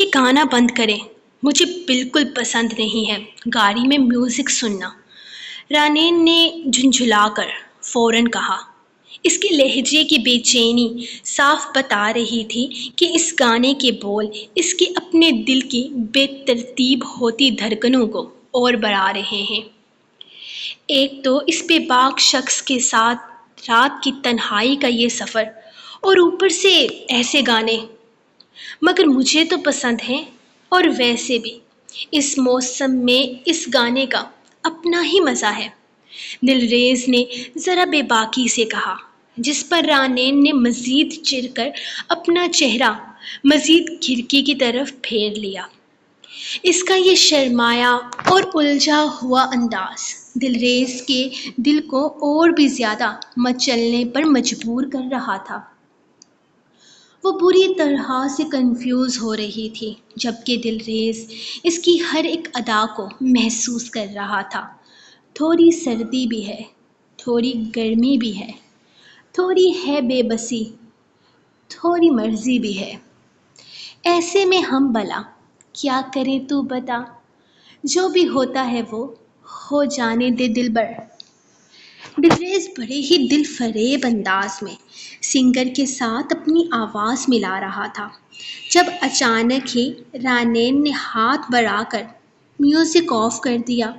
یہ گانا بند کریں، مجھے بالکل پسند نہیں ہے گاڑی میں میوزک سننا، رانین نے جھنجھلا کر فوراً کہا۔ اس کے لہجے کی بے چینی صاف بتا رہی تھی کہ اس گانے کے بول اس کے اپنے دل کی بے ترتیب ہوتی دھڑکنوں کو اور بڑھا رہے ہیں۔ ایک تو اس بے باک شخص کے ساتھ رات کی تنہائی کا یہ سفر، اور اوپر سے ایسے گانے، مگر مجھے تو پسند ہیں۔ اور ویسے بھی اس موسم میں اس گانے کا اپنا ہی مزہ ہے، دلریز نے ذرا بے باکی سے کہا، جس پر رانین نے مزید چڑھ کر اپنا چہرہ مزید کھڑکی کی طرف پھیر لیا۔ اس کا یہ شرمایا اور الجھا ہوا انداز دلریز کے دل کو اور بھی زیادہ مچلنے پر مجبور کر رہا تھا۔ وہ بری طرح سے کنفیوز ہو رہی تھی، جبکہ دلریز اس کی ہر ایک ادا کو محسوس کر رہا تھا۔ تھوڑی سردی بھی ہے، تھوڑی گرمی بھی ہے، تھوڑی ہے بے بسی، تھوڑی مرضی بھی ہے۔ ایسے میں ہم بھلا کیا کریں تو بتا، جو بھی ہوتا ہے وہ ہو جانے دے دلبر۔ دلریز بڑے ہی دل فریب انداز میں سنگر کے ساتھ اپنی آواز ملا رہا تھا، جب اچانک ہی رانین نے ہاتھ بڑھا کر میوزک آف کر دیا۔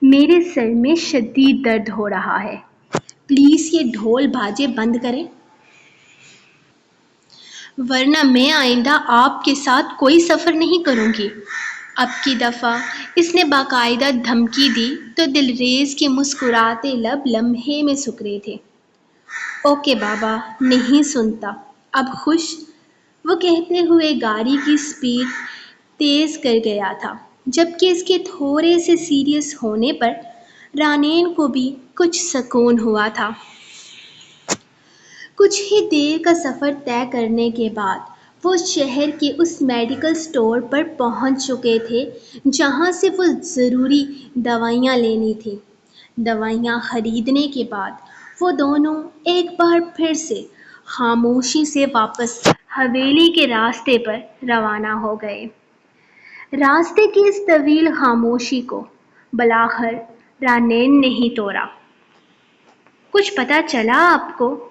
میرے سر میں شدید درد ہو رہا ہے، پلیز یہ ڈھول بھاجے بند کریں، ورنہ میں آئندہ آپ کے ساتھ کوئی سفر نہیں کروں گی۔ اب کی دفعہ اس نے باقاعدہ دھمکی دی تو دلریز کے مسکراتے لب لمحے میں سکڑے تھے۔ اوکے بابا، نہیں سنتا، اب خوش؟ وہ کہتے ہوئے گاڑی کی سپیڈ تیز کر گیا تھا، جبکہ اس کے تھوڑے سے سیریس ہونے پر رانین کو بھی کچھ سکون ہوا تھا۔ کچھ ہی دیر کا سفر طے کرنے کے بعد وہ شہر کے اس میڈیکل سٹور پر پہنچ چکے تھے جہاں سے وہ ضروری دوائیاں لینی تھیں۔ دوائیاں خریدنے کے بعد وہ دونوں ایک بار پھر سے خاموشی سے واپس حویلی کے راستے پر روانہ ہو گئے۔ راستے کی اس طویل خاموشی کو بالآخر رانین نے ہی توڑا۔ کچھ پتہ چلا آپ کو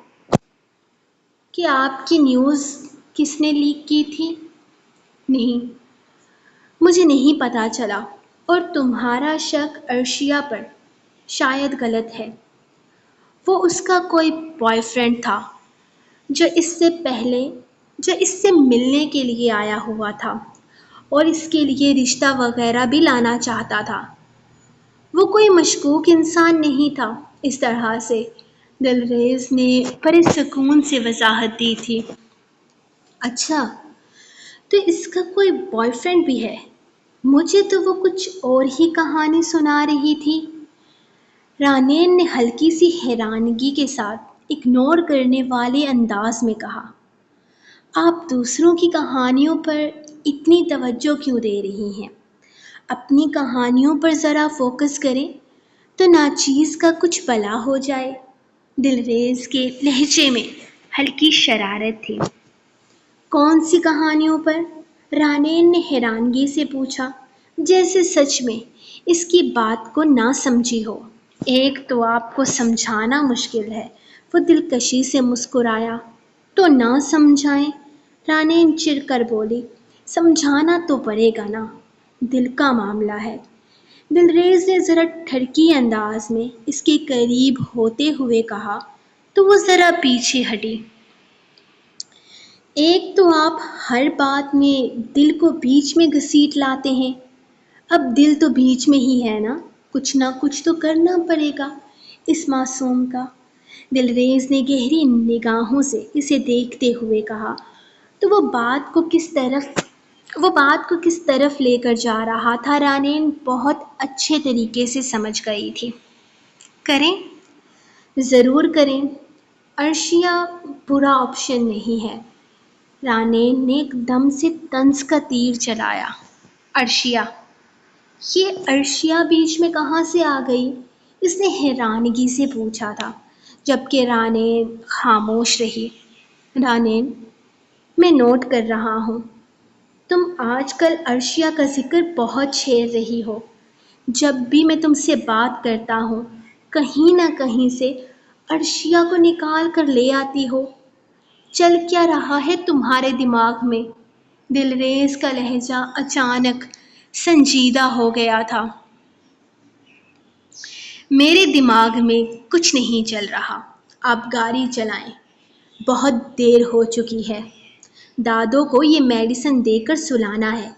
کہ آپ کی نیوز کس نے لیک کی تھی؟ نہیں، مجھے نہیں پتہ چلا، اور تمہارا شک عرشیا پر شاید غلط ہے۔ وہ اس کا کوئی بوائے فرینڈ تھا جو اس سے ملنے کے لیے آیا ہوا تھا اور اس کے لیے رشتہ وغیرہ بھی لانا چاہتا تھا۔ وہ کوئی مشکوک انسان نہیں تھا، اس طرح سے دلریز نے بڑے سکون سے وضاحت دی تھی۔ اچھا، تو اس کا کوئی بوائے فرینڈ بھی ہے؟ مجھے تو وہ کچھ اور ہی کہانی سنا رہی تھی، رانین نے ہلکی سی حیرانگی کے ساتھ اگنور کرنے والے انداز میں کہا۔ آپ دوسروں کی کہانیوں پر اتنی توجہ کیوں دے رہی ہیں؟ اپنی کہانیوں پر ذرا فوکس کریں تو ناچیز کا کچھ بھلا ہو جائے۔ دلریز کے لہجے میں ہلکی شرارت تھی۔ کون سی کہانیوں پر؟ رانین نے حیرانگی سے پوچھا، جیسے سچ میں اس کی بات کو نہ سمجھی ہو۔ ایک تو آپ کو سمجھانا مشکل ہے، وہ دلکشی سے مسکرایا۔ تو نہ سمجھائیں، رانین چڑ کر بولی، سمجھانا تو پڑے گا نا، دل کا معاملہ ہے۔ دلریز نے ذرا ٹھڑکی انداز میں اس کے قریب ہوتے ہوئے کہا تو وہ ذرا پیچھے ہٹی۔ ایک تو آپ ہر بات میں دل کو بیچ میں گھسیٹ لاتے ہیں، اب دل تو بیچ میں ہی ہے نا، کچھ نہ کچھ تو کرنا پڑے گا اس معصوم کا۔ دلریز نے گہری نگاہوں سے اسے دیکھتے ہوئے کہا تو وہ بات کو کس طرف لے کر جا رہا تھا رانین بہت اچھے طریقے سے سمجھ گئی تھی۔ کریں، ضرور کریں، عرشیا برا آپشن نہیں ہے۔ رانین نے ایک دم سے طنز کا تیر چلایا۔ عرشیا؟ یہ عرشیا بیچ میں کہاں سے آ گئی؟ اس نے حیرانگی سے پوچھا تھا، جبکہ رانین خاموش رہی۔ رانین، میں نوٹ کر رہا ہوں۔ تم آج کل عرشیا کا ذکر بہت چھیڑ رہی ہو۔ جب بھی میں تم سے بات کرتا ہوں کہیں نہ کہیں سے عرشیا کو نکال کر لے آتی ہو۔ چل کیا رہا ہے تمہارے دماغ میں؟ دلریز کا لہجہ اچانک سنجیدہ ہو گیا تھا۔ میرے دماغ میں کچھ نہیں چل رہا، آپ گاڑی چلائیں، بہت دیر ہو چکی ہے، دادو کو یہ میڈیسن دے کر سلانا ہے۔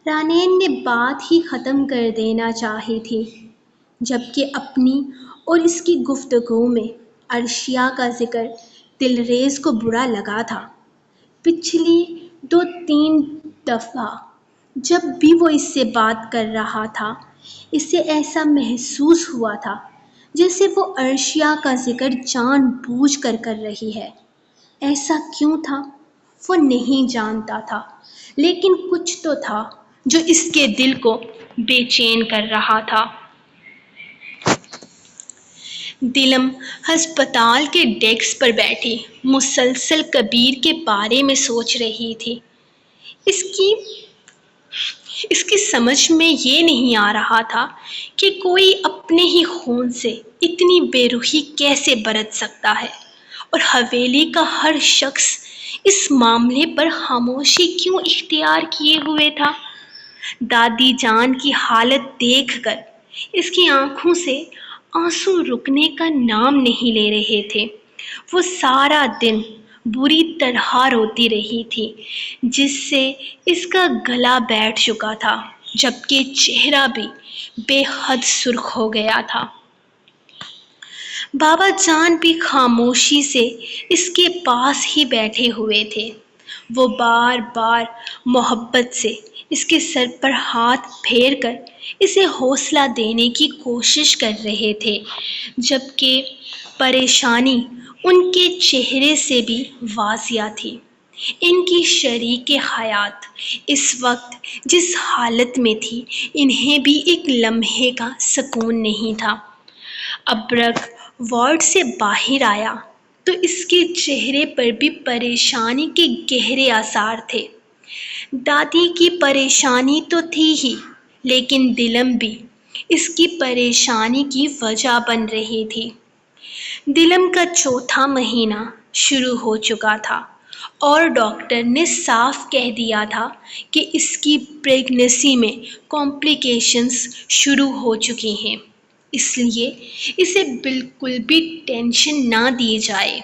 رانین نے بات ہی ختم کر دینا چاہی تھی، جبکہ اپنی اور اس کی گفتگو میں عرشیا کا ذکر دلریز کو برا لگا تھا۔ پچھلی 2-3 دفعہ جب بھی وہ اس سے بات کر رہا تھا اسے ایسا محسوس ہوا تھا جیسے وہ عرشیا کا ذکر جان بوجھ کر کر رہی ہے۔ ایسا کیوں تھا وہ نہیں جانتا تھا، لیکن کچھ تو تھا جو اس کے دل کو بے چین کر رہا تھا۔ دلم ہسپتال کے ڈیسک پر بیٹھی مسلسل کبیر کے بارے میں سوچ رہی تھی۔ اس کی سمجھ میں یہ نہیں آ رہا تھا کہ کوئی اپنے ہی خون سے اتنی بے رحمی کیسے برت سکتا ہے، اور حویلی کا ہر شخص اس معاملے پر خاموشی کیوں اختیار کیے ہوئے تھا۔ دادی جان کی حالت دیکھ کر اس کی آنکھوں سے آنسو رکنے کا نام نہیں لے رہے تھے۔ وہ سارا دن بری طرح روتی رہی تھی، جس سے اس کا گلا بیٹھ چکا تھا، جبکہ چہرہ بھی بے حد سرخ ہو گیا تھا۔ بابا جان بھی خاموشی سے اس کے پاس ہی بیٹھے ہوئے تھے۔ وہ بار بار محبت سے اس کے سر پر ہاتھ پھیر کر اسے حوصلہ دینے کی کوشش کر رہے تھے، جبکہ پریشانی ان کے چہرے سے بھی واضح تھی۔ ان کی شریک حیات اس وقت جس حالت میں تھی انہیں بھی ایک لمحے کا سکون نہیں تھا۔ ابرک وارڈ سے باہر آیا تو اس کے چہرے پر بھی پریشانی کے گہرے آثار تھے۔ دادی کی پریشانی تو تھی ہی، لیکن دلم بھی اس کی پریشانی کی وجہ بن رہی تھی۔ دلم کا 4تھا مہینہ شروع ہو چکا تھا اور ڈاکٹر نے صاف کہہ دیا تھا کہ اس کی پریگننسی میں کمپلیکیشنز شروع ہو چکی ہیں، اس لیے اسے بالکل بھی ٹینشن نہ دی جائے۔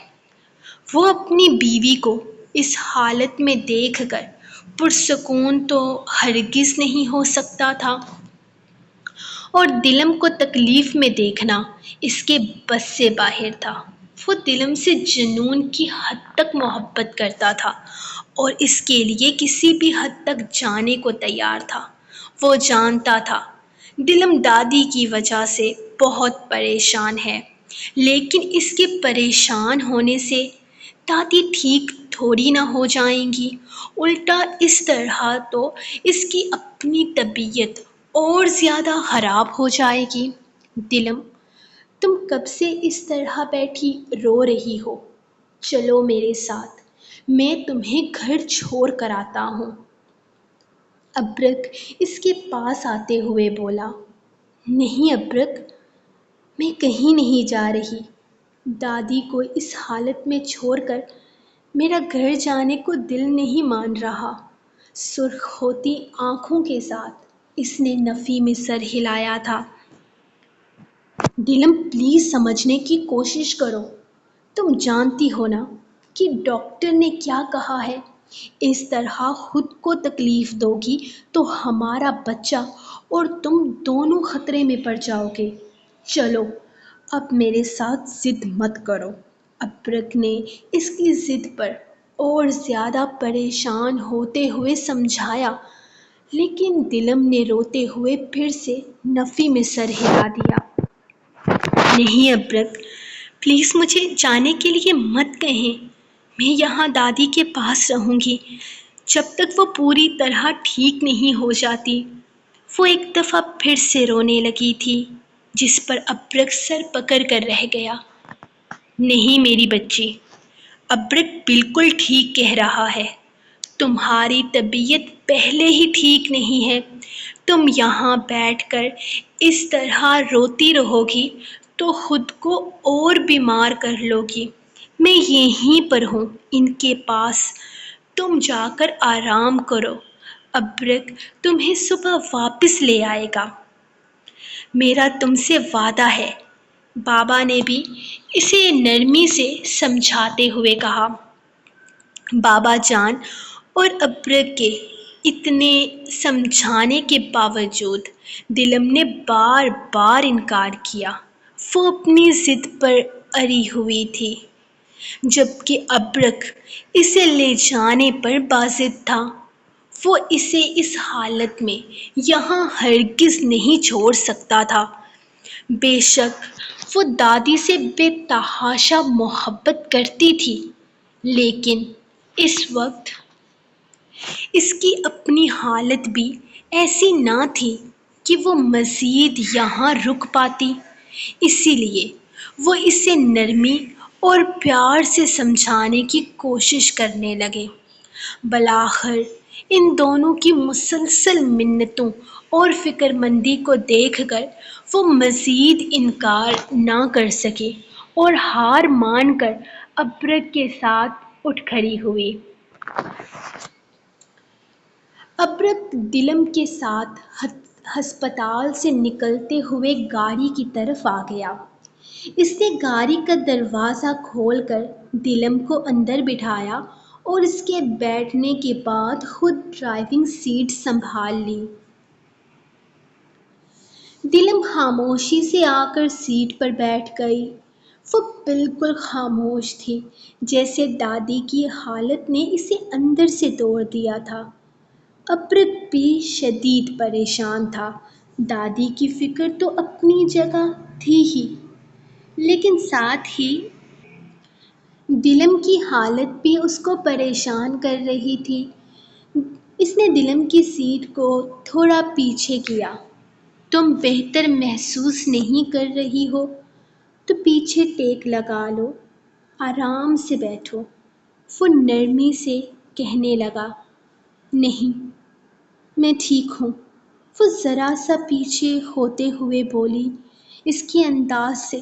وہ اپنی بیوی کو اس حالت میں دیکھ کر پرسکون تو ہرگز نہیں ہو سکتا تھا، اور دلم کو تکلیف میں دیکھنا اس کے بس سے باہر تھا۔ وہ دلم سے جنون کی حد تک محبت کرتا تھا اور اس کے لیے کسی بھی حد تک جانے کو تیار تھا۔ وہ جانتا تھا دلم دادی کی وجہ سے بہت پریشان ہے، لیکن اس کے پریشان ہونے سے دادی ٹھیک تھوڑی نہ ہو جائیں گی، الٹا اس طرح تو اس کی اپنی طبیعت اور زیادہ خراب ہو جائے گی۔ دلم، تم کب سے اس طرح بیٹھی رو رہی ہو؟ چلو میرے ساتھ، میں تمہیں گھر چھوڑ کر آتا ہوں۔ ابرک اس کے پاس آتے ہوئے بولا۔ نہیں ابرک، میں کہیں نہیں جا رہی۔ دادی کو اس حالت میں چھوڑ کر میرا گھر جانے کو دل نہیں مان رہا۔ سرخ ہوتی آنکھوں کے ساتھ اس نے نفی میں سر ہلایا تھا۔ دلم پلیز سمجھنے کی کوشش کرو، تم جانتی ہو نا کہ ڈاکٹر نے کیا کہا ہے۔ اس طرح خود کو تکلیف دو گی تو ہمارا بچہ اور تم دونوں خطرے میں پڑ جاؤ گے۔ چلو اب میرے ساتھ ضد مت کرو۔ ابرک نے اس کی ضد پر اور زیادہ پریشان ہوتے ہوئے سمجھایا، لیکن دلم نے روتے ہوئے پھر سے نفی میں سر ہلا دیا۔ نہیں ابرک، پلیز مجھے جانے کے لیے مت کہیں، میں یہاں دادی کے پاس رہوں گی جب تک وہ پوری طرح ٹھیک نہیں ہو جاتی۔ وہ ایک دفعہ پھر سے رونے لگی تھی، جس پر ابرک سر پکڑ کر رہ گیا۔ نہیں میری بچی، ابرک بالکل ٹھیک کہہ رہا ہے، تمہاری طبیعت پہلے ہی ٹھیک نہیں ہے، تم یہاں بیٹھ کر اس طرح روتی رہو گی تو خود کو اور بیمار کر لو گی۔ میں یہیں پر ہوں ان کے پاس، تم جا کر آرام کرو، ابرک تمہیں صبح واپس لے آئے گا، میرا تم سے وعدہ ہے۔ بابا نے بھی اسے نرمی سے سمجھاتے ہوئے کہا۔ بابا جان اور ابرک کے اتنے سمجھانے کے باوجود دلم نے بار بار انکار کیا۔ وہ اپنی ضد پر اڑی ہوئی تھی، جبکہ ابرک اسے لے جانے پر باضد تھا۔ وہ اسے اس حالت میں یہاں ہرگز نہیں چھوڑ سکتا تھا۔ بے شک وہ دادی سے بے تحاشا محبت کرتی تھی، لیکن اس وقت اس کی اپنی حالت بھی ایسی نہ تھی کہ وہ مزید یہاں رک پاتی، اسی لیے وہ اسے نرمی اور پیار سے سمجھانے کی کوشش کرنے لگے۔ بالآخر ان دونوں کی مسلسل منتوں اور فکر مندی کو دیکھ کر وہ مزید انکار نہ کر سکے اور ہار مان کر ابرک کے ساتھ اٹھ کھڑی ہوئی۔ ابرک دلم کے ساتھ ہسپتال سے نکلتے ہوئے گاڑی کی طرف آ گیا۔ اس نے گاڑی کا دروازہ کھول کر دلم کو اندر بٹھایا اور اس کے بیٹھنے کے بعد خود ڈرائیونگ سیٹ سنبھال لی۔ دلم خاموشی سے آ کر سیٹ پر بیٹھ گئی۔ وہ بالکل خاموش تھی، جیسے دادی کی حالت نے اسے اندر سے توڑ دیا تھا۔ ابرک بھی شدید پریشان تھا۔ دادی کی فکر تو اپنی جگہ تھی ہی، لیکن ساتھ ہی دلم کی حالت بھی اس کو پریشان کر رہی تھی۔ اس نے دلم کی سیٹ کو تھوڑا پیچھے کیا۔ تم بہتر محسوس نہیں کر رہی ہو تو پیچھے ٹیک لگا لو، آرام سے بیٹھو، وہ نرمی سے کہنے لگا۔ نہیں، میں ٹھیک ہوں، وہ ذرا سا پیچھے ہوتے ہوئے بولی۔ اس کے انداز سے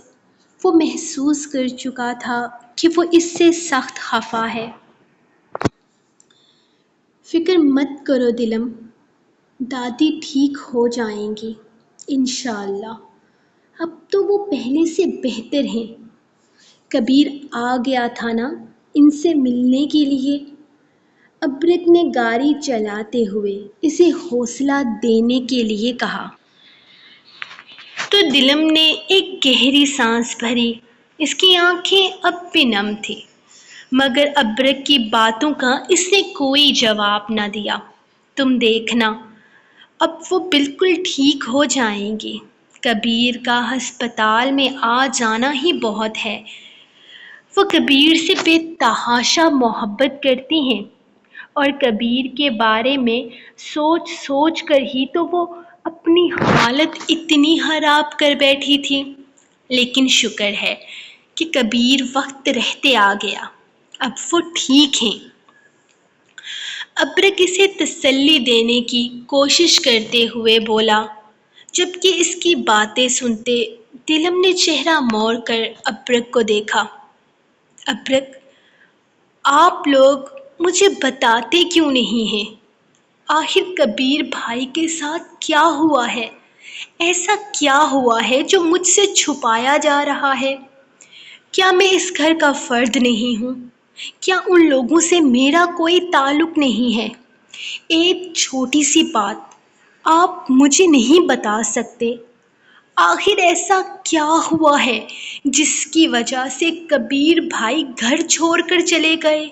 وہ محسوس کر چکا تھا کہ وہ اس سے سخت خفا ہے۔ فکر مت کرو دلم، دادی ٹھیک ہو جائیں گی انشاءاللہ، اب تو وہ پہلے سے بہتر ہیں۔ کبیر آ گیا تھا نا ان سے ملنے کے لیے؟ ابرک نے گاڑی چلاتے ہوئے اسے حوصلہ دینے کے لیے کہا۔ تو دلم نے ایک گہری سانس بھری۔ اس کی آنکھیں اب بھی نم تھیں، مگر ابرک کی باتوں کا اس نے کوئی جواب نہ دیا۔ تم دیکھنا، اب وہ بالکل ٹھیک ہو جائیں گی۔ کبیر کا ہسپتال میں آ جانا ہی بہت ہے۔ وہ کبیر سے بے تحاشا محبت کرتی ہیں، اور کبیر کے بارے میں سوچ سوچ کر ہی تو وہ اپنی حالت اتنی خراب کر بیٹھی تھی۔ لیکن شکر ہے کہ کبیر وقت رہتے آ گیا، اب وہ ٹھیک ہیں۔ ابرک اسے تسلی دینے کی کوشش کرتے ہوئے بولا، جبکہ اس کی باتیں سنتے دلم نے چہرہ موڑ کر ابرک کو دیکھا۔ ابرک، آپ لوگ مجھے بتاتے کیوں نہیں ہیں؟ آخر کبیر بھائی کے ساتھ کیا ہوا ہے؟ ایسا کیا ہوا ہے جو مجھ سے چھپایا جا رہا ہے؟ کیا میں اس گھر کا فرد نہیں ہوں؟ کیا ان لوگوں سے میرا کوئی تعلق نہیں ہے؟ ایک چھوٹی سی بات آپ مجھے نہیں بتا سکتے؟ آخر ایسا کیا ہوا ہے جس کی وجہ سے کبیر بھائی گھر چھوڑ کر چلے گئے؟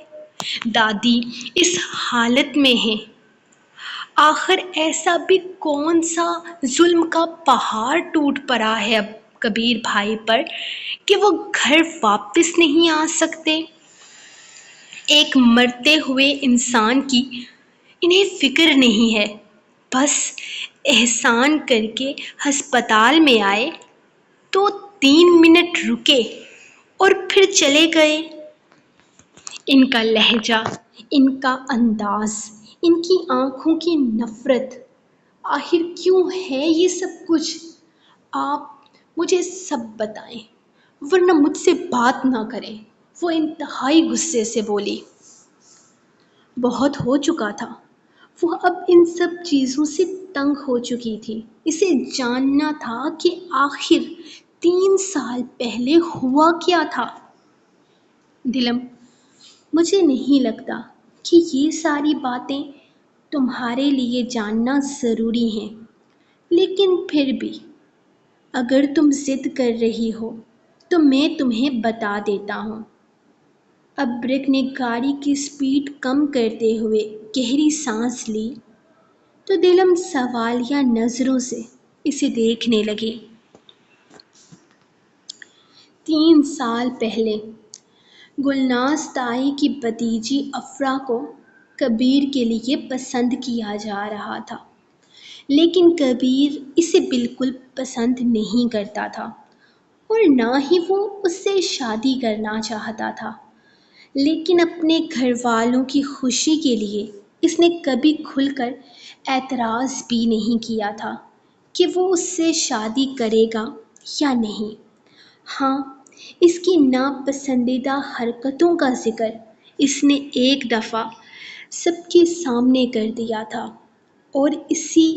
دادی اس حالت میں ہیں، آخر ایسا بھی کون سا ظلم کا پہاڑ ٹوٹ پڑا ہے اب کبیر بھائی پر کہ وہ گھر واپس نہیں آ سکتے؟ ایک مرتے ہوئے انسان کی انہیں فکر نہیں ہے، بس احسان کر کے ہسپتال میں آئے تو 3 منٹ رکے اور پھر چلے گئے۔ ان کا لہجہ ان کا انداز، ان کی آنکھوں کی نفرت، آخر کیوں ہے یہ سب کچھ؟ آپ مجھے سب بتائیں ورنہ مجھ سے بات نہ کریں، وہ انتہائی غصے سے بولی۔ بہت ہو چکا تھا، وہ اب ان سب چیزوں سے تنگ ہو چکی تھی۔ اسے جاننا تھا کہ آخر 3 سال پہلے ہوا کیا تھا۔ دلم، مجھے نہیں لگتا کہ یہ ساری باتیں تمہارے لیے جاننا ضروری ہیں، لیکن پھر بھی اگر تم ضد کر رہی ہو تو میں تمہیں بتا دیتا ہوں۔ ابرک نے گاڑی کی سپیڈ کم کرتے ہوئے گہری سانس لی تو دلم سوالیہ نظروں سے اسے دیکھنے لگی۔ 3 سال پہلے گلناز تائی کی بھتیجی افرا کو کبیر کے لیے پسند کیا جا رہا تھا، لیکن کبیر اسے بالکل پسند نہیں کرتا تھا اور نہ ہی وہ اس سے شادی کرنا چاہتا تھا۔ لیکن اپنے گھر والوں کی خوشی کے لیے اس نے کبھی کھل کر اعتراض بھی نہیں کیا تھا کہ وہ اس سے شادی کرے گا یا نہیں۔ ہاں، اس کی ناپسندیدہ حرکتوں کا ذکر اس نے ایک دفعہ سب کے سامنے کر دیا تھا، اور اسی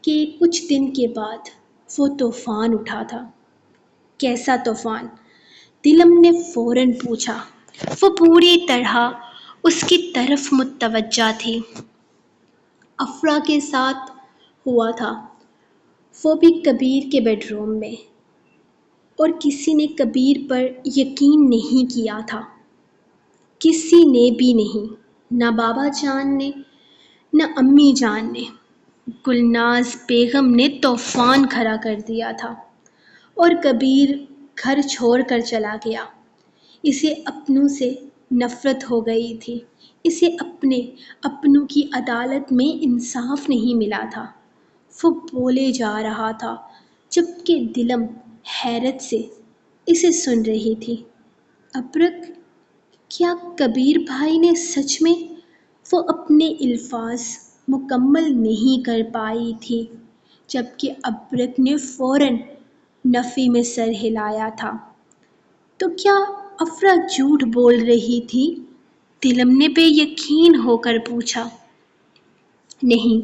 کے کچھ دن کے بعد وہ طوفان اٹھا تھا۔ کیسا طوفان؟ دلم نے فوراً پوچھا۔ وہ پوری طرح اس کی طرف متوجہ تھی۔ افرا کے ساتھ ہوا تھا، وہ بھی کبیر کے بیڈ روم میں، اور کسی نے کبیر پر یقین نہیں کیا تھا۔ کسی نے بھی نہیں، نہ بابا جان نے، نہ امی جان نے۔ گلناز بیگم نے طوفان کھڑا کر دیا تھا اور کبیر گھر چھوڑ کر چلا گیا۔ اسے اپنوں سے نفرت ہو گئی تھی، اسے اپنوں کی عدالت میں انصاف نہیں ملا تھا۔ وہ بولے جا رہا تھا جبکہ دلم حیرت سے اسے سن رہی تھی۔ ابرک، کیا کبیر بھائی نے سچ میں؟ وہ اپنے الفاظ مکمل نہیں کر پائی تھی جبکہ ابرک نے فوراً نفی میں سر ہلایا تھا۔ تو کیا افرا جھوٹ بول رہی تھی؟ دلم نے بے یقین ہو کر پوچھا۔ نہیں،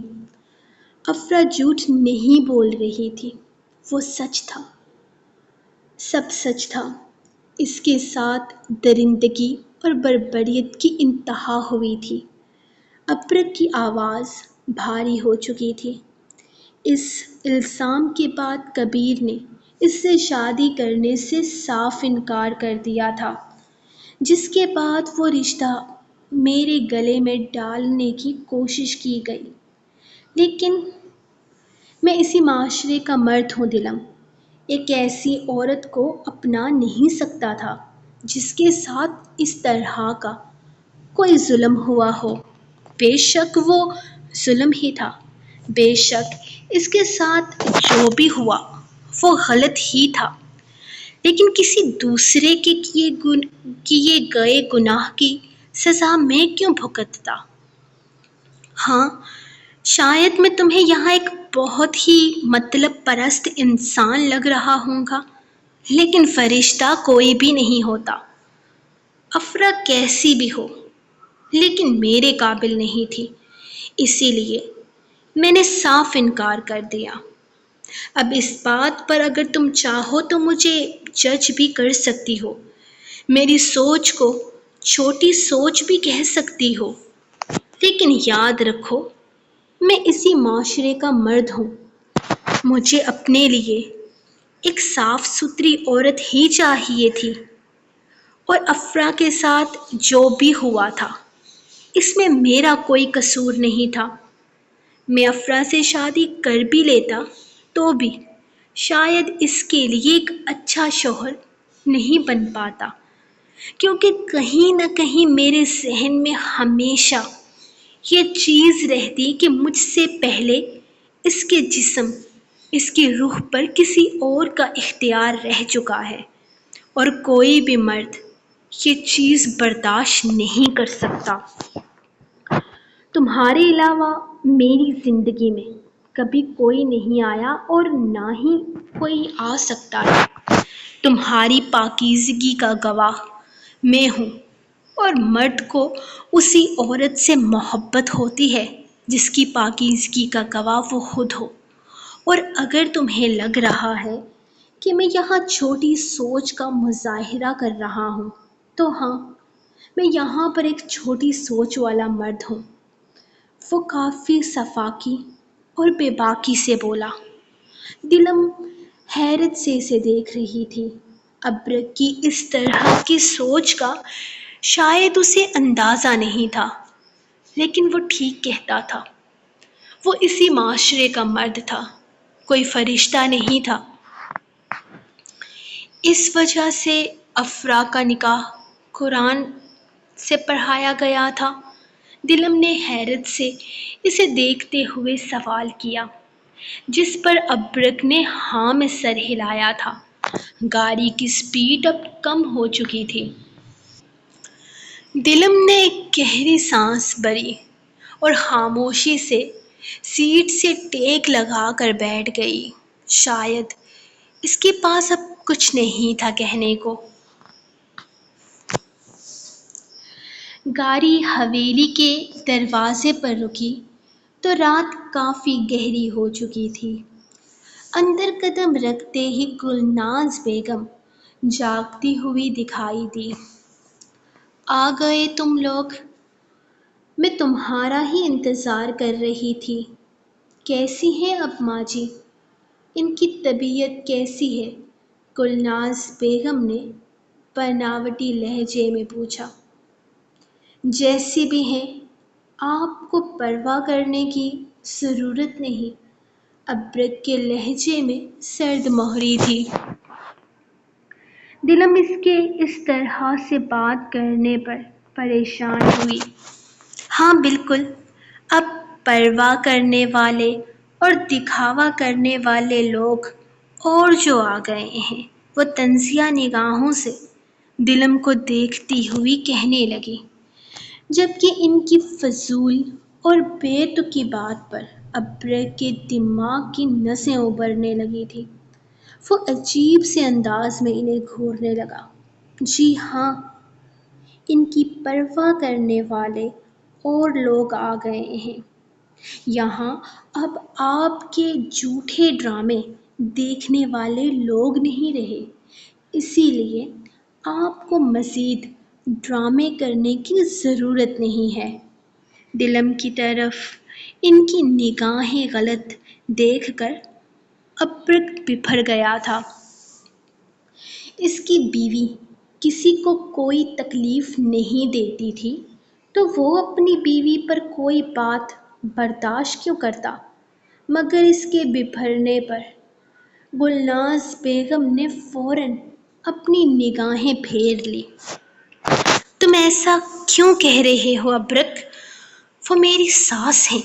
افرا جھوٹ نہیں بول رہی تھی، وہ سچ تھا، سب سچ تھا۔ اس کے ساتھ درندگی اور بربریت کی انتہا ہوئی تھی۔ ابرک کی آواز بھاری ہو چکی تھی۔ اس الزام کے بعد کبیر نے اس سے شادی کرنے سے صاف انکار کر دیا تھا، جس کے بعد وہ رشتہ میرے گلے میں ڈالنے کی کوشش کی گئی، لیکن میں اسی معاشرے کا مرد ہوں دلم، ایک ایسی عورت کو اپنا نہیں سکتا تھا جس کے ساتھ اس طرح کا کوئی ظلم ہوا ہو۔ بے شک وہ ظلم ہی تھا، بے شک اس کے ساتھ جو بھی ہوا وہ غلط ہی تھا، لیکن کسی دوسرے کے کیے گئے گناہ کی سزا میں کیوں بھگتتا؟ ہاں، شاید میں تمہیں یہاں ایک بہت ہی مطلب پرست انسان لگ رہا ہوں گا، لیکن فرشتہ کوئی بھی نہیں ہوتا۔ افرا کیسی بھی ہو لیکن میرے قابل نہیں تھی، اسی لیے میں نے صاف انکار کر دیا۔ اب اس بات پر اگر تم چاہو تو مجھے جج بھی کر سکتی ہو، میری سوچ کو چھوٹی سوچ بھی کہہ سکتی ہو، لیکن یاد رکھو میں اسی معاشرے کا مرد ہوں، مجھے اپنے لیے ایک صاف ستھری عورت ہی چاہیے تھی، اور افرا کے ساتھ جو بھی ہوا تھا اس میں میرا کوئی قصور نہیں تھا۔ میں افرا سے شادی کر بھی لیتا تو بھی شاید اس کے لیے ایک اچھا شوہر نہیں بن پاتا، کیونکہ کہیں نہ کہیں میرے ذہن میں ہمیشہ یہ چیز رہتی کہ مجھ سے پہلے اس کے جسم، اس کی روح پر کسی اور کا اختیار رہ چکا ہے، اور کوئی بھی مرد یہ چیز برداشت نہیں کر سکتا۔ تمہارے علاوہ میری زندگی میں کبھی کوئی نہیں آیا اور نہ ہی کوئی آ سکتا ہے۔ تمہاری پاکیزگی کا گواہ میں ہوں، اور مرد کو اسی عورت سے محبت ہوتی ہے جس کی پاکیزگی کا گواہ وہ خود ہو۔ اور اگر تمہیں لگ رہا ہے کہ میں یہاں چھوٹی سوچ کا مظاہرہ کر رہا ہوں، تو ہاں، میں یہاں پر ایک چھوٹی سوچ والا مرد ہوں۔ وہ کافی صفاقی اور بے باکی سے بولا۔ دلم حیرت سے اسے دیکھ رہی تھی۔ ابرک کی اس طرح کی سوچ کا شاید اسے اندازہ نہیں تھا، لیکن وہ ٹھیک کہتا تھا۔ وہ اسی معاشرے کا مرد تھا، کوئی فرشتہ نہیں تھا۔ اس وجہ سے افرا کا نکاح قرآن سے پڑھایا گیا تھا۔ دلم نے حیرت سے اسے دیکھتے ہوئے سوال کیا، جس پر ابرک نے ہاں میں سر ہلایا تھا۔ گاڑی کی سپیڈ اب کم ہو چکی تھی۔ دلم نے ایک گہری سانس بھری اور خاموشی سے سیٹ سے ٹیک لگا کر بیٹھ گئی۔ شاید اس کے پاس اب کچھ نہیں تھا کہنے کو۔ گاڑی حویلی کے دروازے پر رکی تو رات کافی گہری ہو چکی تھی۔ اندر قدم رکھتے ہی گلناز بیگم جاگتی ہوئی دکھائی دی۔ آ گئے تم لوگ؟ میں تمہارا ہی انتظار کر رہی تھی۔ کیسی ہیں اب ماں جی؟ ان کی طبیعت کیسی ہے؟ گلناز بیگم نے بناوٹی لہجے میں پوچھا۔ جیسی بھی ہیں، آپ کو پرواہ کرنے کی ضرورت نہیں۔ ابرک کے لہجے میں سرد مہری تھی۔ دلم اس کے اس طرح سے بات کرنے پر پریشان ہوئی۔ ہاں بالکل، اب پرواہ کرنے والے اور دکھاوا کرنے والے لوگ اور جو آ گئے ہیں۔ وہ طنزیہ نگاہوں سے دلم کو دیکھتی ہوئی کہنے لگی، جبکہ ان کی فضول اور بے تکی بات پر ابرک کے دماغ کی نسیں ابھرنے لگی تھی۔ وہ عجیب سے انداز میں انہیں گھورنے لگا۔ جی ہاں، ان کی پرواہ کرنے والے اور لوگ آ گئے ہیں۔ یہاں اب آپ کے جھوٹے ڈرامے دیکھنے والے لوگ نہیں رہے، اسی لیے آپ کو مزید ڈرامے کرنے کی ضرورت نہیں ہے۔ دلم کی طرف ان کی نگاہیں غلط دیکھ کر ابرک بپھر گیا تھا۔ اس کی بیوی کسی کو کوئی تکلیف نہیں دیتی تھی تو وہ اپنی بیوی پر کوئی بات برداشت کیوں کرتا؟ مگر اس کے بپھرنے پر گلناز بیگم نے فوراً اپنی نگاہیں پھیر لی۔ تم ایسا کیوں کہہ رہے ہو ابرک؟ وہ میری ساس ہیں،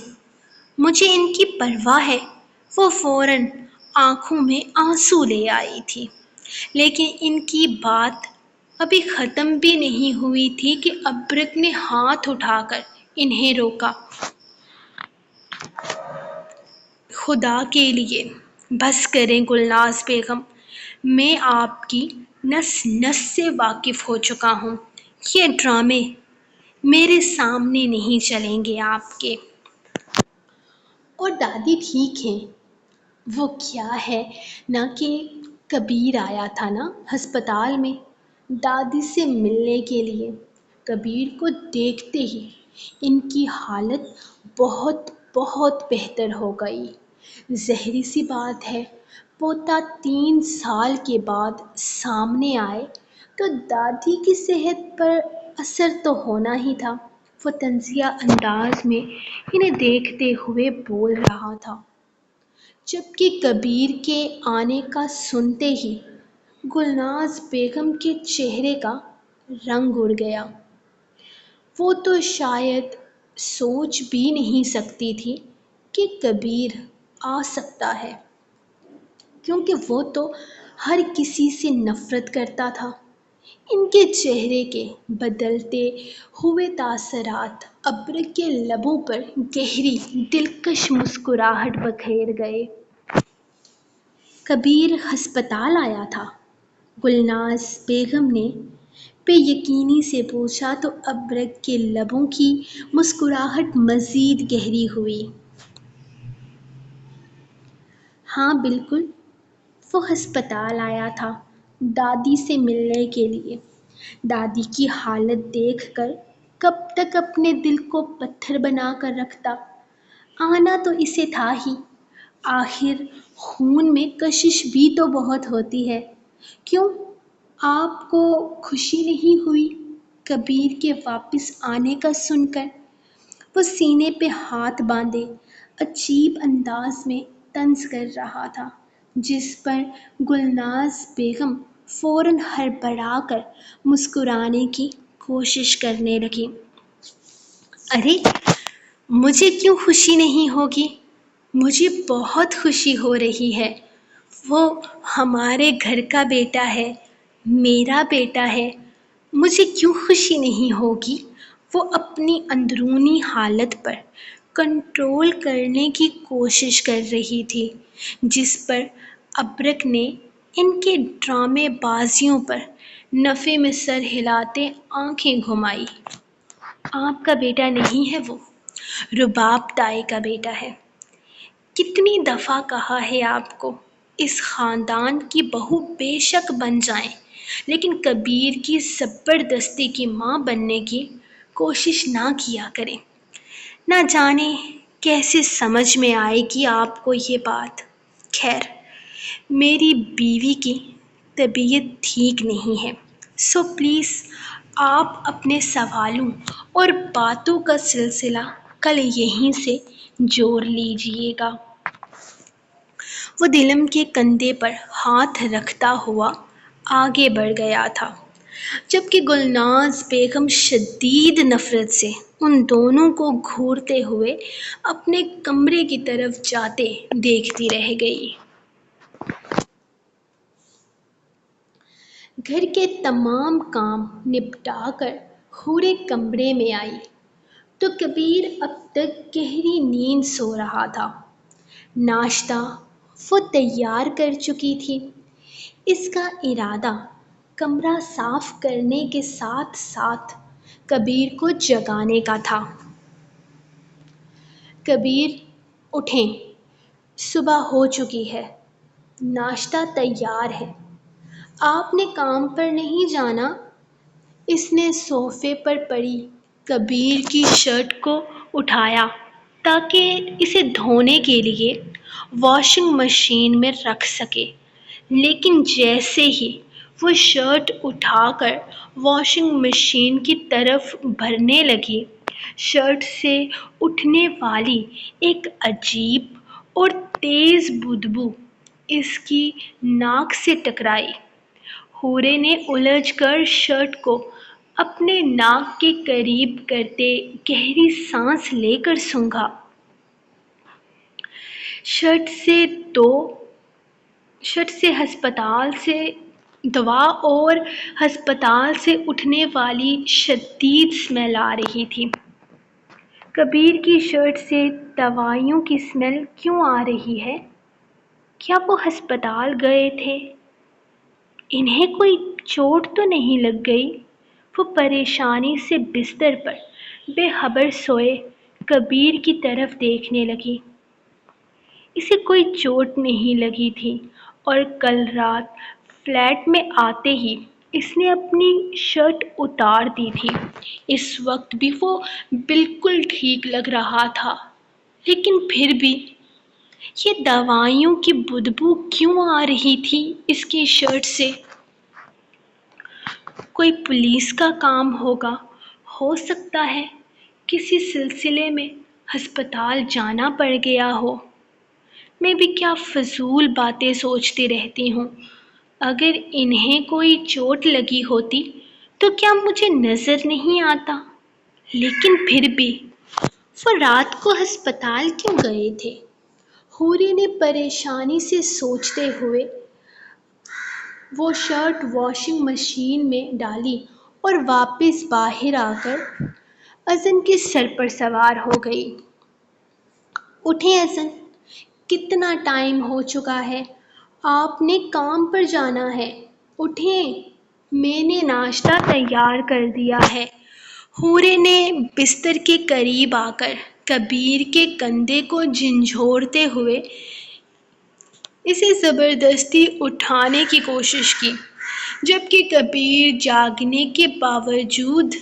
مجھے ان کی پرواہ ہے۔ وہ فوراً آنکھوں میں آنسو لے آئی تھی، لیکن ان کی بات ابھی ختم بھی نہیں ہوئی تھی کہ ابرک نے ہاتھ اٹھا کر انہیں روکا۔ خدا کے لیے بس کریں گلناز بیگم، میں آپ کی نس نس سے واقف ہو چکا ہوں۔ یہ ڈرامے میرے سامنے نہیں چلیں گے آپ کے۔ اور دادی ٹھیک ہیں؟ وہ کیا ہے نا کہ کبیر آیا تھا نا ہسپتال میں دادی سے ملنے کے لیے۔ کبیر کو دیکھتے ہی ان کی حالت بہت بہت بہتر ہو گئی۔ ظاہری سی بات ہے، پوتا 3 سال کے بعد سامنے آئے تو دادی کی صحت پر اثر تو ہونا ہی تھا۔ وہ طنزیہ انداز میں انہیں دیکھتے ہوئے بول رہا تھا، جبکہ کبیر کے آنے کا سنتے ہی گلناز بیگم کے چہرے کا رنگ اڑ گیا۔ وہ تو شاید سوچ بھی نہیں سکتی تھی کہ کبیر آ سکتا ہے، کیونکہ وہ تو ہر کسی سے نفرت کرتا تھا۔ ان کے چہرے کے بدلتے ہوئے تاثرات ابرک کے لبوں پر گہری دلکش مسکراہٹ بکھیر گئے۔ کبیر ہسپتال آیا تھا؟ گلناز بیگم نے بے یقینی سے پوچھا تو ابرک کے لبوں کی مسکراہٹ مزید گہری ہوئی۔ ہاں بالکل، وہ ہسپتال آیا تھا دادی سے ملنے کے لیے۔ دادی کی حالت دیکھ کر کب تک اپنے دل کو پتھر بنا کر رکھتا۔ آنا تو اسے تھا ہی، آخر خون میں کشش بھی تو بہت ہوتی ہے۔ کیوں، آپ کو خوشی نہیں ہوئی کبیر کے واپس آنے کا سن کر؟ وہ سینے پہ ہاتھ باندھے عجیب انداز میں طنز کر رہا تھا، جس پر گلناز بیگم فوراً ہڑبڑا کر مسکرانے کی کوشش کرنے لگی۔ ارے مجھے کیوں خوشی نہیں ہوگی؟ مجھے بہت خوشی ہو رہی ہے۔ وہ ہمارے گھر کا بیٹا ہے، میرا بیٹا ہے، مجھے کیوں خوشی نہیں ہوگی؟ وہ اپنی اندرونی حالت پر کنٹرول کرنے کی کوشش کر رہی تھی، جس پر ابرک نے ان کے ڈرامے بازیوں پر نفے میں سر ہلاتے آنکھیں گھمائی۔ آپ کا بیٹا نہیں ہے وہ، رباب تائی کا بیٹا ہے۔ کتنی دفعہ کہا ہے آپ کو، اس خاندان کی بہو بے شک بن جائیں، لیکن کبیر کی زبردستی کی ماں بننے کی کوشش نہ کیا کریں۔ نہ جانے کیسے سمجھ میں آئے گی آپ کو یہ بات۔ خیر، میری بیوی کی طبیعت ٹھیک نہیں ہے، سو پلیز آپ اپنے سوالوں اور باتوں کا سلسلہ کل یہیں سے جوڑ لیجیے گا۔ وہ دلم کے کندھے پر ہاتھ رکھتا ہوا آگے بڑھ گیا تھا، جبکہ گلناز بیگم شدید نفرت سے ان دونوں کو گھورتے ہوئے اپنے کمرے کی طرف جاتے دیکھتی رہ گئی۔ گھر کے تمام کام نپٹا کر حورے کمرے میں آئی تو کبیر اب تک گہری نیند سو رہا تھا۔ ناشتہ وہ تیار کر چکی تھی۔ اس کا ارادہ کمرہ صاف کرنے کے ساتھ ساتھ کبیر کو جگانے کا تھا۔ کبیر اٹھیں، صبح ہو چکی ہے، ناشتہ تیار ہے، آپ نے کام پر نہیں جانا؟ اس نے صوفے پر پڑی کبیر کی شرٹ کو اٹھایا تاکہ اسے دھونے کے لیے واشنگ مشین میں رکھ سکے، لیکن جیسے ہی وہ شرٹ اٹھا کر واشنگ مشین کی طرف بھرنے لگی، شرٹ سے اٹھنے والی ایک عجیب اور تیز بدبو اس کی ناک سے ٹکرائی۔ حورے نے الجھ کر شرٹ کو اپنے ناک کے قریب کرتے گہری سانس لے کر سونگھا۔ شرٹ سے ہسپتال سے دوا اور ہسپتال سے اٹھنے والی شدید اسمیل آ رہی تھی۔ کبیر کی شرٹ سے دوائیوں کی اسمیل کیوں آ رہی ہے؟ کیا وہ ہسپتال گئے تھے؟ انہیں کوئی چوٹ تو نہیں لگ گئی؟ وہ پریشانی سے بستر پر بے خبر سوئے کبیر کی طرف دیکھنے لگی۔ اسے کوئی چوٹ نہیں لگی تھی اور کل رات فلیٹ میں آتے ہی اس نے اپنی شرٹ اتار دی تھی۔ اس وقت بھی وہ بالکل ٹھیک لگ رہا تھا، لیکن پھر بھی یہ دوائیوں کی بدبو کیوں آ رہی تھی اس کی شرٹ سے؟ کوئی پولیس کا کام ہوگا، ہو سکتا ہے کسی سلسلے میں ہسپتال جانا پڑ گیا ہو۔ میں بھی کیا فضول باتیں سوچتی رہتی ہوں۔ اگر انہیں کوئی چوٹ لگی ہوتی تو کیا مجھے نظر نہیں آتا؟ لیکن پھر بھی وہ رات کو ہسپتال کیوں گئے تھے؟ حورے نے پریشانی سے سوچتے ہوئے وہ شرٹ واشنگ مشین میں ڈالی اور واپس باہر آ کر ازن کے سر پر سوار ہو گئی۔ اٹھیں ازن، کتنا ٹائم ہو چکا ہے، آپ نے کام پر جانا ہے، اٹھیں، میں نے ناشتہ تیار کر دیا ہے۔ حورے نے بستر کے قریب آ کر کبیر کے کندھے کو جھنجھوڑتے ہوئے اسے زبردستی اٹھانے کی کوشش کی، جبکہ کبیر جاگنے کے باوجود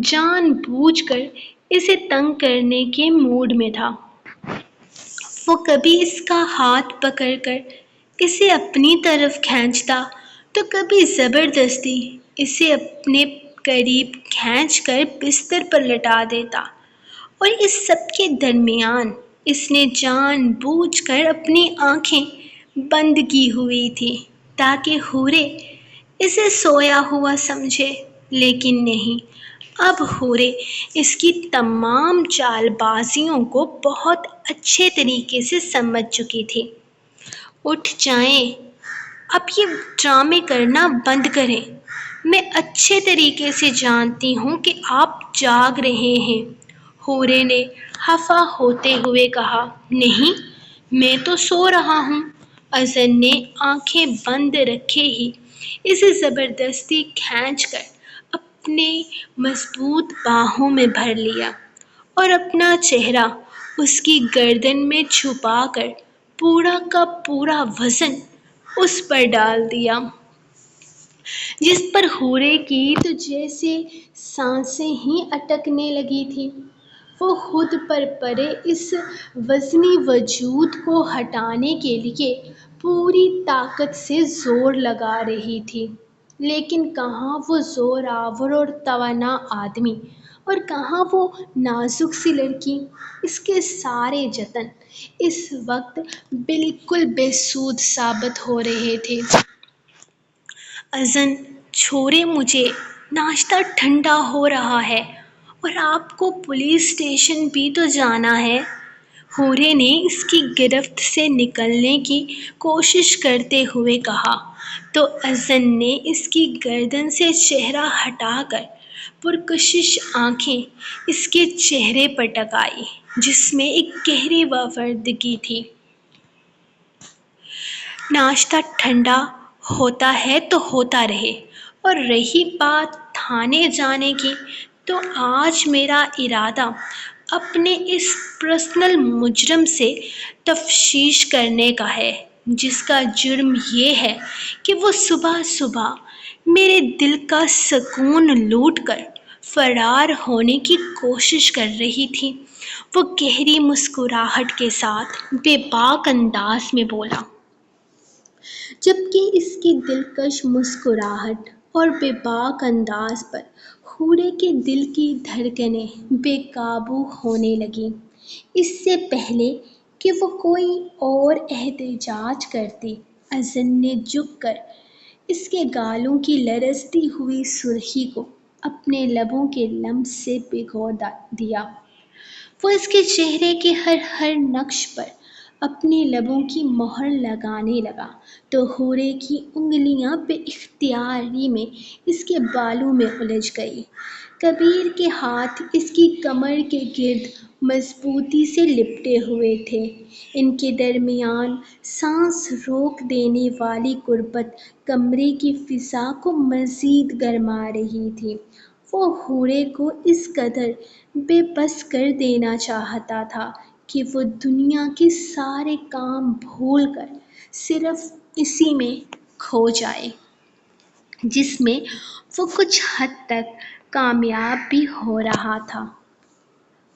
جان بوجھ کر اسے تنگ کرنے کے موڈ میں تھا۔ وہ کبھی اس کا ہاتھ پکڑ کر اسے اپنی طرف کھینچتا تو کبھی زبردستی اسے اپنے قریب کھینچ کر بستر پر لٹا دیتا، اور اس سب کے درمیان اس نے جان بوجھ کر اپنی آنکھیں بند کی ہوئی تھی تاکہ حورے اسے سویا ہوا سمجھے، لیکن نہیں، اب حورے اس کی تمام چال بازیوں کو بہت اچھے طریقے سے سمجھ چکی تھی۔ اٹھ جائیں، اب یہ ڈرامے کرنا بند کریں، میں اچھے طریقے سے جانتی ہوں کہ آپ جاگ رہے ہیں، حورے نے خفا ہوتے ہوئے کہا۔ نہیں، میں تو سو رہا ہوں۔ ازن نے آنکھیں بند رکھے ہی اسے زبردستی کھینچ کر اپنے مضبوط باہوں میں بھر لیا اور اپنا چہرہ اس کی گردن میں چھپا کر پورا کا پورا وزن اس پر ڈال دیا، جس پر حورے کی تو جیسے سانسیں ہی اٹکنے لگی تھی۔ وہ خود پر پڑے اس وزنی وجود کو ہٹانے کے لیے پوری طاقت سے زور لگا رہی تھی، لیکن کہاں وہ زور آور اور توانا آدمی اور کہاں وہ نازک سی لڑکی؟ اس کے سارے جتن اس وقت بالکل بے سود ثابت ہو رہے تھے۔ ازن، چھوڑیں مجھے، ناشتہ ٹھنڈا ہو رہا ہے اور آپ کو پولیس اسٹیشن بھی تو جانا ہے۔ حورے نے اس کی گرفت سے نکلنے کی کوشش کرتے ہوئے کہا تو ازن نے اس کی گردن سے چہرہ ہٹا کر پرکشش آنکھیں اس کے چہرے پر ٹکائی، جس میں ایک گہری وفادگی تھی۔ ناشتہ ٹھنڈا ہوتا ہے تو ہوتا رہے، اور رہی بات تھانے جانے کی، تو آج میرا ارادہ اپنے اس پرسنل مجرم سے تفتیش کرنے کا ہے، جس کا جرم یہ ہے کہ وہ صبح صبح میرے دل کا سکون لوٹ کر فرار ہونے کی کوشش کر رہی تھی۔ وہ گہری مسکراہٹ کے ساتھ بے باک انداز میں بولا، جبکہ اس کی دلکش مسکراہٹ اور بے باک انداز پر حورے کے دل کی دھڑکنیں بے قابو ہونے لگیں۔ اس سے پہلے کہ وہ کوئی اور احتجاج کرتی، ازن نے جھک کر اس کے گالوں کی لرزتی ہوئی سرخی کو اپنے لبوں کے لمس سے بھگو دیا۔ وہ اس کے چہرے کے ہر نقش پر اپنے لبوں کی مہر لگانے لگا تو حورے کی انگلیاں بے اختیاری میں اس کے بالوں میں الجھ گئی۔ کبیر کے ہاتھ اس کی کمر کے گرد مضبوطی سے لپٹے ہوئے تھے، ان کے درمیان سانس روک دینے والی قربت کمرے کی فضا کو مزید گرما رہی تھی۔ وہ حورے کو اس قدر بے بس کر دینا چاہتا تھا کہ وہ دنیا کے سارے کام بھول کر صرف اسی میں کھو جائے، جس میں وہ کچھ حد تک کامیاب بھی ہو رہا تھا۔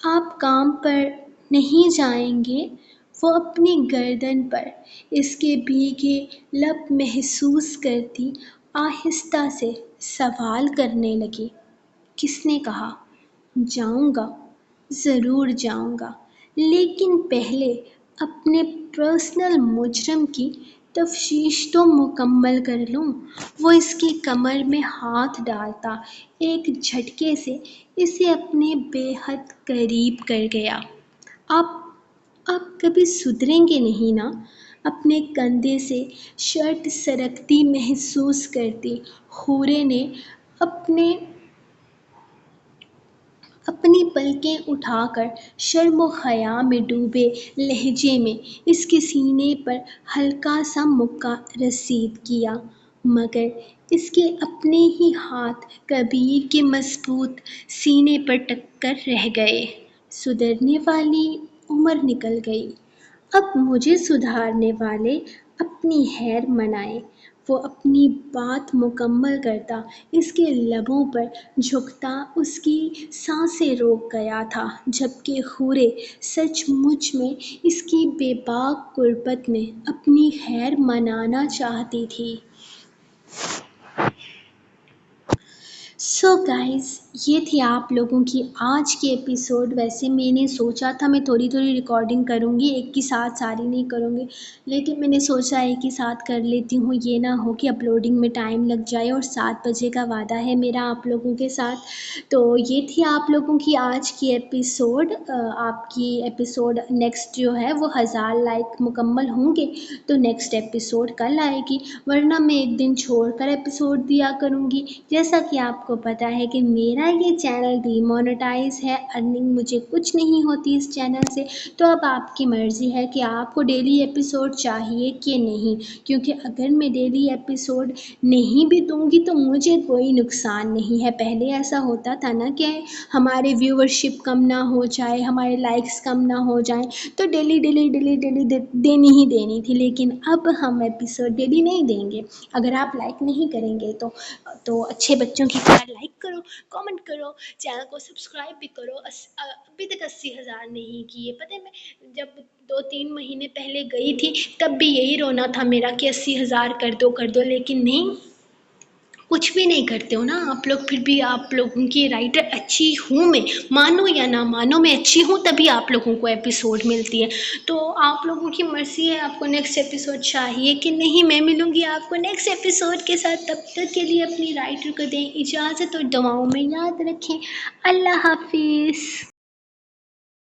آپ کام پر نہیں جائیں گے؟ وہ اپنی گردن پر اس کے بھیگے لب محسوس کرتی آہستہ سے سوال کرنے لگی۔ کس نے کہا؟ جاؤں گا، ضرور جاؤں گا، لیکن پہلے اپنے پرسنل مجرم کی تفتیش تو مکمل کر لوں۔ وہ اس کی کمر میں ہاتھ ڈالتا ایک جھٹکے سے اسے اپنے بے حد قریب کر گیا۔ آپ کبھی سدھریں گے نہیں نا؟ اپنے کندھے سے شرٹ سرکتی محسوس کرتی حورے نے اپنی پلکیں اٹھا کر شرم و حیا میں ڈوبے لہجے میں اس کے سینے پر ہلکا سا مکہ رسید کیا، مگر اس کے اپنے ہی ہاتھ کبیر کے مضبوط سینے پر ٹک کر رہ گئے۔ سدھرنے والی عمر نکل گئی، اب مجھے سدھارنے والے اپنی خیر منائیں۔ وہ اپنی بات مکمل کرتا اس کے لبوں پر جھکتا اس کی سانسیں روک گیا تھا، جبکہ حوریں سچ مچ میں اس کی بے باک قربت میں اپنی خیر منانا چاہتی تھیں۔ سو گائز، یہ تھی آپ لوگوں کی آج کی ایپیسوڈ۔ ویسے میں نے سوچا تھا میں تھوڑی تھوڑی ریکارڈنگ کروں گی، ایک کے ساتھ ساری نہیں کروں گی، لیکن میں نے سوچا ایک ہی ساتھ کر لیتی ہوں، یہ نہ ہو کہ اپلوڈنگ میں ٹائم لگ جائے، اور 7 بجے کا وعدہ ہے میرا آپ لوگوں کے ساتھ۔ تو یہ تھی آپ لوگوں کی آج کی ایپیسوڈ۔ آپ کی ایپیسوڈ نیکسٹ جو ہے وہ 1000 لائک مکمل ہوں گے تو نیکسٹ ایپیسوڈ کل آئے گی، ورنہ میں ایک دن چھوڑ کر ایپیسوڈ دیا کروں گی۔ جیسا کہ آپ کو پتہ ہے کہ میرا یہ چینل ڈی مونیٹائز ہے، ارننگ مجھے کچھ نہیں ہوتی اس چینل سے، تو اب آپ کی مرضی ہے کہ آپ کو ڈیلی ایپیسوڈ چاہیے کہ نہیں، کیونکہ اگر میں ڈیلی ایپیسوڈ نہیں بھی دوں گی تو مجھے کوئی نقصان نہیں ہے۔ پہلے ایسا ہوتا تھا نا کہ ہمارے ویورشپ کم نہ ہو جائے، ہمارے لائکس کم نہ ہو جائیں تو ڈیلی دینی ہی دینی تھی، لیکن اب ہم ایپیسوڈ ڈیلی نہیں دیں گے۔ اگر آپ لائک نہیں کریں گے تو اچھے بچوں کی طرح لائک کرو، کامنٹ کرو، چینل کو سبسکرائب بھی کرو۔ ابھی تک 80,000 نہیں کیے، پتہ ہے میں جب 2-3 مہینے پہلے گئی تھی تب بھی یہی رونا تھا میرا کہ 80,000 کر دو، لیکن نہیں، کچھ بھی نہیں کرتے ہو نا آپ لوگ، پھر بھی آپ لوگوں کی رائٹر اچھی ہوں میں، مانو یا نہ مانو میں اچھی ہوں، تبھی آپ لوگوں کو ایپیسوڈ ملتی ہے۔ تو آپ لوگوں کی مرضی ہے، آپ کو نیکسٹ ایپیسوڈ چاہیے کہ نہیں۔ میں ملوں گی آپ کو نیکسٹ ایپیسوڈ کے ساتھ، تب تک کے لیے اپنی رائٹر کو دیں اجازت اور دعاؤں میں یاد رکھیں۔ اللہ حافظ۔